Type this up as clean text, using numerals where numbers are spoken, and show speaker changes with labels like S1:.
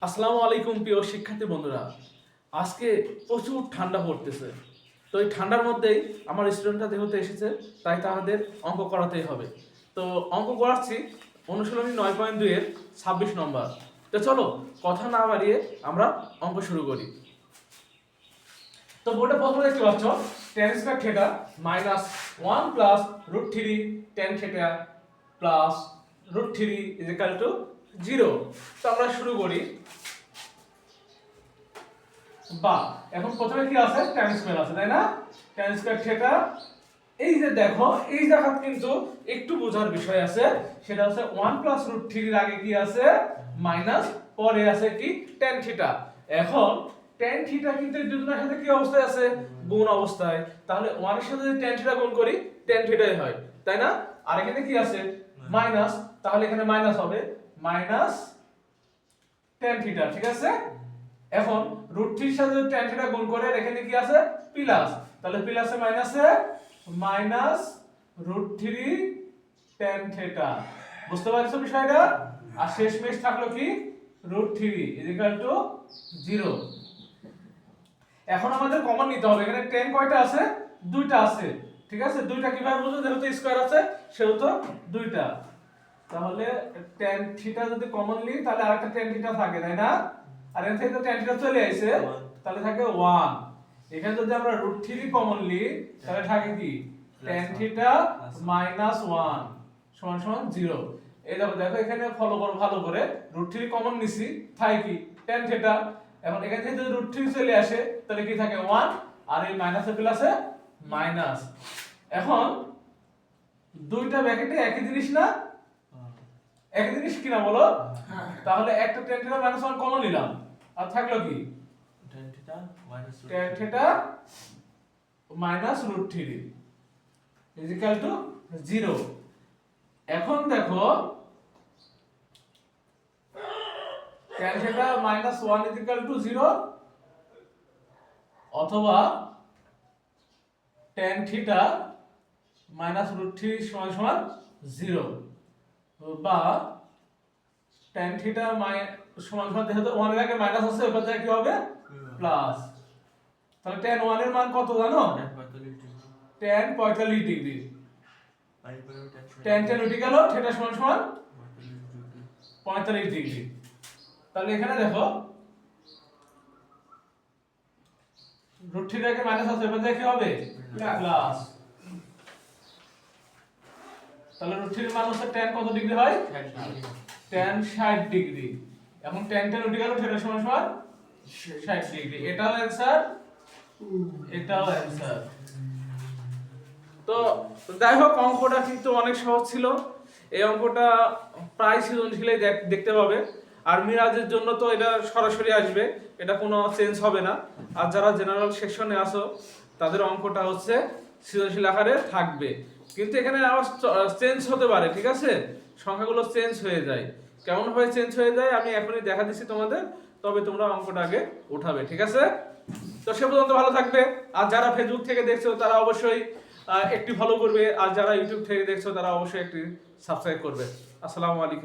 S1: আসসালামু আলাইকুম প্রিয় শিক্ষার্থী বন্ধুরা। আজকে প্রচুর ঠান্ডা পড়তেছে। তো এই ঠান্ডার মধ্যেই আমার স্টুডেন্টরা যেহেতু এসেছে তাই তাদের অঙ্ক করাতেই হবে। তো অঙ্ক করাচ্ছি অনুশীলনী 9.2 এর 26 নম্বর। তো চলো কথা না বাড়িয়ে আমরা অঙ্ক শুরু করি। তো বোর্ডে প্রথমে দেখতে পাচ্ছ tan square theta minus 1 plus √3 tan theta plus √3 0। তো আমরা শুরু করি। বা এখন প্রথমে কি আছে tan স্কয়ার আছে তাই না, tan স্কয়ার থিটা। এই যে দেখো এই জায়গা কিন্তু একটু বোঝার বিষয় আছে, সেটা হচ্ছে 1 প্লাস √3 এর আগে কি আছে মাইনাস, পরে আছে কি tan থিটা। এখন tan থিটা কিন্তু এই দুটোর সাথে কি অবস্থায় আছে, গুণ অবস্থায়। তাহলে 1 এর সাথে যদি tan থিটা গুণ করি tan থিটাই হয় তাই না। আর এখানে কি আছে মাইনাস, তাহলে এখানে মাইনাস হবে মাইনাস tan থিটা, ঠিক আছে। এখন √3 এর সাথে tan থিটা গুণ করে এখানে কি আছে প্লাস, তাহলে প্লাসে মাইনাসে মাইনাস √3 tan থিটা। বুঝতে পারছো বিষয়টা। আর শেষমেশ থাকলো কি √3 0। এখন আমাদের কমন নিতে হবে, এখানে tan কয়টা আছে, দুইটা আছে, ঠিক আছে। দুইটা কিভাবে বুঝবো, যেহেতু স্কয়ার আছে সেহেতু দুইটা। তাহলে tan থিটা যদি কমন নিই তাহলে আরেকটা tan থিটা থাকে তাই না। আর এখান থেকে তো tan থিটা চলে আইছে, তাহলে থাকে 1। এখানে যদি আমরা √3 কমন নিই তাহলে থাকে কি tan থিটা মাইনাস 1 সমান সমান 0। এই দেখো দেখো এখানে ফলো করো ভালো করে, √3 কমন নিছি থাকে কি tan থিটা। এখন এখান থেকে যদি √3 চলে আসে তাহলে কি থাকে 1, আর এই মাইনাসে প্লাসে মাইনাস। এখন দুইটা ব্র্যাকেটে একই জিনিস না, একই জিনিস কিনা বলো। তাহলে একটা tan থিটা মাইনাস 1 কমন নিলাম, আর থাকলো কি tan থিটা মাইনাস √3 0। এখন দেখো tan থিটা মাইনাস 1 0 অথবা tan থিটা মাইনাস √3 সমান সমান 0, বা tan থিটা সমান সমান, যেহেতু 1 এর আগে মাইনাস আছে ওই পাশে কি হবে প্লাস। তাহলে tan 1 এর মান কত জানো, tan 45 ডিগ্রি। tan উঠে গেল, থিটা সমান সমান 45 ডিগ্রি। তাহলে এখানে দেখো √3 এর আগে মাইনাস আছে ওই পাশে কি হবে প্লাস। তাহলে √3 এর মান হচ্ছে tan কত ডিগ্রি হয়, tan 60 ডিগ্রি। এখন tan উঠে গেল, থিটা সমান সমান 60 ডিগ্রি। এটাও অ্যানসার, এটাও অ্যানসার। তো যাই হোক অঙ্কটা কিন্তু অনেক সহজ ছিল। এই অঙ্কটা প্রায় সৃজনশীলে দেখতে পাবে। আর মিরাজের জন্য তো এটা সরাসরি আসবে, এটা কোনো চেঞ্জ হবে না। আর যারা জেনারেল সেকশনে আসো তাদের অঙ্কটা হচ্ছে সৃজনশীল আকারে থাকবে, কিন্তু এখানে আবার চেঞ্জ হতে পারে, ঠিক আছে। সংখ্যাগুলো চেঞ্জ হয়ে যায়, কেমন ভাবে চেঞ্জ হয়ে যায় আমি এখনই দেখা দিচ্ছি তোমাদের, তবে তোমরা অঙ্কটা আগে উঠাবে, ঠিক আছে। তো সে পর্যন্ত ভালো থাকবে। আর যারা ফেসবুক থেকে দেখছো তারা অবশ্যই একটি ফলো করবে, আর যারা ইউটিউব থেকে দেখছো তারা অবশ্যই একটি সাবস্ক্রাইব করবে। আসসালামু আলাইকুম।